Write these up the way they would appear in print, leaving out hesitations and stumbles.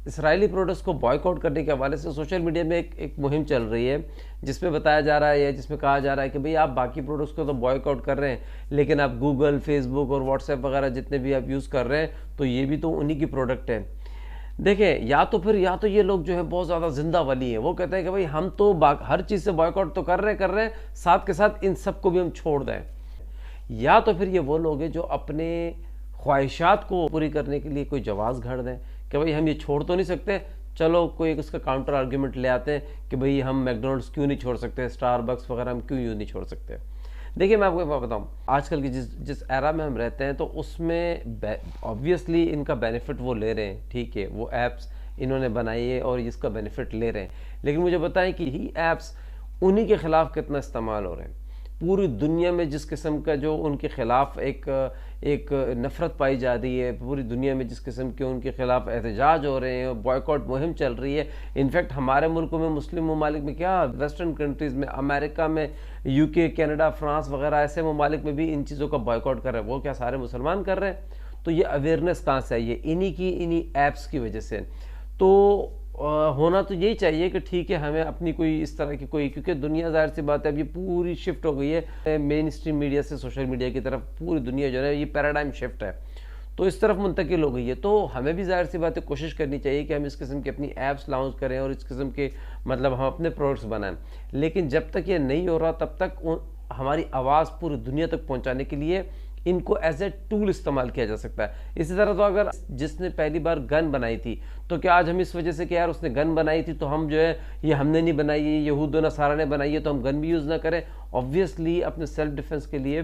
اسرائیلی products کو boycott کرنے کے حوالے سے سوشل میڈیا میں ایک مہم چل رہی ہے، جس میں بتایا جا رہا ہے، جس میں کہا جا رہا ہے کہ بھئی آپ باقی پروڈکٹس کو تو بائیکاٹ کر رہے ہیں، لیکن آپ گوگل، فیس بک اور واٹس ایپ وغیرہ جتنے بھی آپ یوز کر رہے ہیں تو یہ بھی تو انہی کی پروڈکٹ ہے۔ دیکھیں، یا تو یہ لوگ جو ہے بہت زیادہ زندہ ولی ہیں، وہ کہتے ہیں کہ بھئی ہم تو ہر چیز سے بائیکاٹ تو کر رہے ہیں، ساتھ کے ساتھ ان سب کو بھی ہم چھوڑ دیں۔ یا تو پھر یہ وہ لوگ ہیں جو اپنے خواہشات کو پوری کرنے کے لیے کوئی جواز گھڑ دیں کہ بھئی ہم یہ چھوڑ تو نہیں سکتے، چلو کوئی اس کا کاؤنٹر آرگیومنٹ لے آتے ہیں کہ بھئی ہم میکڈونلڈس کیوں نہیں چھوڑ سکتے، سٹار بکس وغیرہ ہم کیوں نہیں چھوڑ سکتے۔ دیکھیں، میں آپ کو بتاؤں، آج کل کی جس ایرا میں ہم رہتے ہیں تو اس میں آبویسلی ان کا بینیفٹ وہ لے رہے ہیں، ٹھیک ہے، وہ ایپس انہوں نے بنائی ہے اور اس کا بینیفٹ لے رہے ہیں، لیکن مجھے بتائیں کہ یہ ایپس انہی کے خلاف کتنا استعمال ہو رہے ہیں۔ پوری دنیا میں جس قسم کا جو ان کے خلاف ایک نفرت پائی جا رہی ہے، پوری دنیا میں جس قسم کے ان کے خلاف احتجاج ہو رہے ہیں، بائیکاٹ مہم چل رہی ہے، انفیکٹ ہمارے ملکوں میں، مسلم ممالک میں، کیا ویسٹرن کنٹریز میں، امریکہ میں، یو کے، کینیڈا، فرانس وغیرہ ایسے ممالک میں بھی ان چیزوں کا بائیکاٹ کر رہے ہیں۔ وہ کیا سارے مسلمان کر رہے ہیں؟ تو یہ اویئرنیس کہاں سے آئی ہے؟ انہی ایپس کی وجہ سے۔ تو ہونا تو یہی چاہیے کہ ٹھیک ہے، ہمیں اپنی کوئی اس طرح کی کیونکہ دنیا ظاہر سی بات ہے اب یہ پوری شفٹ ہو گئی ہے مین اسٹریم میڈیا سے سوشل میڈیا کی طرف، پوری دنیا جو ہے یہ پیراڈائم شفٹ ہے تو اس طرف منتقل ہو گئی ہے۔ تو ہمیں بھی ظاہر سی بات ہے کوشش کرنی چاہیے کہ ہم اس قسم کی اپنی ایپس لانچ کریں اور اس قسم کے ہم اپنے پروڈکٹس بنائیں، لیکن جب تک یہ نہیں ہو رہا تب تک ہماری آواز پوری دنیا تک پہنچانے کے لیے ان کو ایز اے ٹول استعمال کیا جا سکتا ہے۔ اسی طرح تو اگر جس نے پہلی بار گن بنائی تھی تو کیا آج ہم اس وجہ سے کہ یار اس نے گن بنائی تھی تو ہم جو ہے یہ ہم نے نہیں بنائی ہے، یہود و نصارہ نے بنائی ہے تو ہم گن بھی یوز نہ کریں؟ آبویسلی اپنے سیلف ڈیفنس کے لیے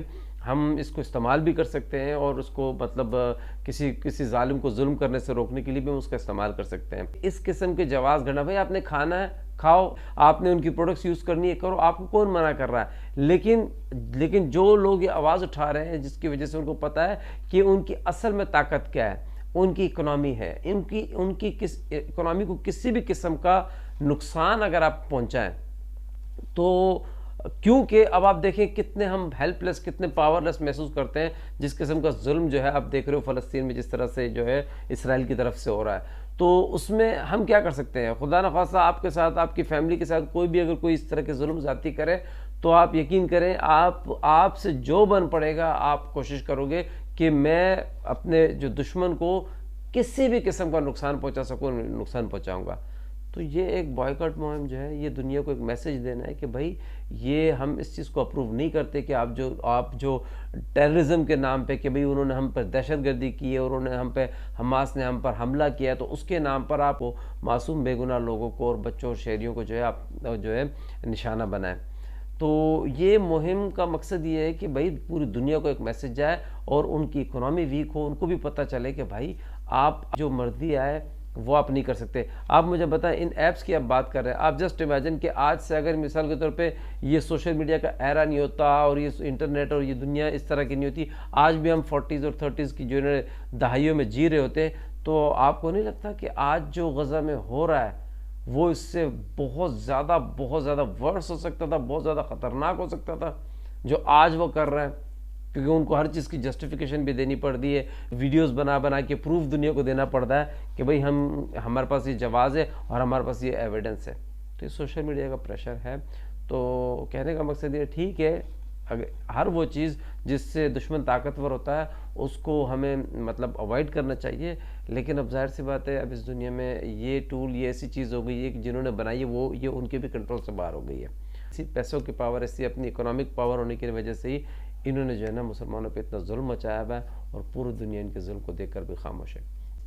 ہم اس کو استعمال بھی کر سکتے ہیں اور اس کو کسی ظالم کو ظلم کرنے سے روکنے کے لیے بھی ہم اس کا استعمال کر سکتے ہیں۔ اس قسم کے جواز گھڑنا، بھائی آپ نے کھانا ہے کھاؤ، آپ نے ان کی پروڈکٹس یوز کرنی ہے کرو، آپ کو کون منع کر رہا ہے؟ لیکن جو لوگ یہ آواز اٹھا رہے ہیں جس کی وجہ سے ان کو پتا ہے کہ ان کی اصل میں طاقت کیا ہے، ان کی اکنامی ہے، ان کی اکنامی کو کسی بھی قسم کا نقصان اگر آپ پہنچائیں تو کیونکہ اب آپ دیکھیں کتنے ہم ہیلپ لیس، کتنے پاور لیس محسوس کرتے ہیں جس قسم کا ظلم جو ہے آپ دیکھ رہے ہو فلسطین میں جس طرح سے جو ہے اسرائیل کی طرف سے ہو رہا ہے، تو اس میں ہم کیا کر سکتے ہیں؟ خدا نخواستہ آپ کے ساتھ، آپ کی فیملی کے ساتھ کوئی بھی اگر کوئی اس طرح کے ظلم زیادتی کرے تو آپ یقین کریں آپ سے جو بن پڑے گا آپ کوشش کرو گے کہ میں اپنے جو دشمن کو کسی بھی قسم کا نقصان پہنچا سکوں، نقصان پہنچاؤں گا۔ تو یہ ایک بائیکاٹ مہم جو ہے یہ دنیا کو ایک میسج دینا ہے کہ بھائی یہ ہم اس چیز کو اپروو نہیں کرتے کہ آپ جو ٹیررزم کے نام پہ کہ بھئی انہوں نے ہم پر دہشت گردی کی ہے اور انہوں نے حماس نے ہم پر حملہ کیا ہے تو اس کے نام پر آپ معصوم بے گناہ لوگوں کو اور بچوں اور شہریوں کو جو ہے نشانہ بنائیں۔ تو یہ مہم کا مقصد یہ ہے کہ بھائی پوری دنیا کو ایک میسج جائے اور ان کی اکنامی ویک ہو، ان کو بھی پتہ چلے کہ بھائی آپ جو مرضی آئے وہ آپ نہیں کر سکتے۔ آپ مجھے بتائیں، ان ایپس کی آپ بات کر رہے ہیں، آپ جسٹ امیجن کہ آج سے اگر مثال کے طور پہ یہ سوشل میڈیا کا ایرا نہیں ہوتا اور یہ انٹرنیٹ اور یہ دنیا اس طرح کی نہیں ہوتی، آج بھی ہم 40s اور 30s کی جو دہائیوں میں جی رہے ہوتے، تو آپ کو نہیں لگتا کہ آج جو غزہ میں ہو رہا ہے وہ اس سے بہت زیادہ ورس ہو سکتا تھا، بہت زیادہ خطرناک ہو سکتا تھا جو آج وہ کر رہے ہیں؟ کیونکہ ان کو ہر چیز کی جسٹیفیکیشن بھی دینی پڑتی ہے، ویڈیوز بنا کے پروف دنیا کو دینا پڑتا ہے کہ بھئی ہمارے پاس یہ جواز ہے اور ہمارے پاس یہ ایویڈنس ہے۔ تو یہ سوشل میڈیا کا پریشر ہے۔ تو کہنے کا مقصد یہ ٹھیک ہے، ہر وہ چیز جس سے دشمن طاقتور ہوتا ہے اس کو ہمیں اوائڈ کرنا چاہیے، لیکن اب ظاہر سی بات ہے اب اس دنیا میں یہ ٹول، یہ ایسی چیز ہو گئی ہے کہ جنہوں نے بنائی ہے یہ ان کے بھی کنٹرول سے باہر ہو گئی ہے۔ اسی پیسوں کی پاور، ایسی اپنی اکنامک پاور ہونے کی وجہ سے ہی انہوں نے جو ہے نا مسلمانوں پہ اتنا ظلم مچایا ہوا ہے اور پوری دنیا ان کے ظلم کو دیکھ کر بھی خاموش ہے۔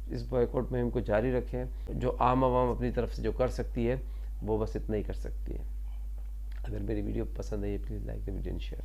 اس بائیکاٹ مہم کو جاری رکھیں، جو عام عوام اپنی طرف سے جو کر سکتی ہے وہ بس اتنا ہی کر سکتی ہے۔ اگر میری ویڈیو پسند آئی please like the video and share.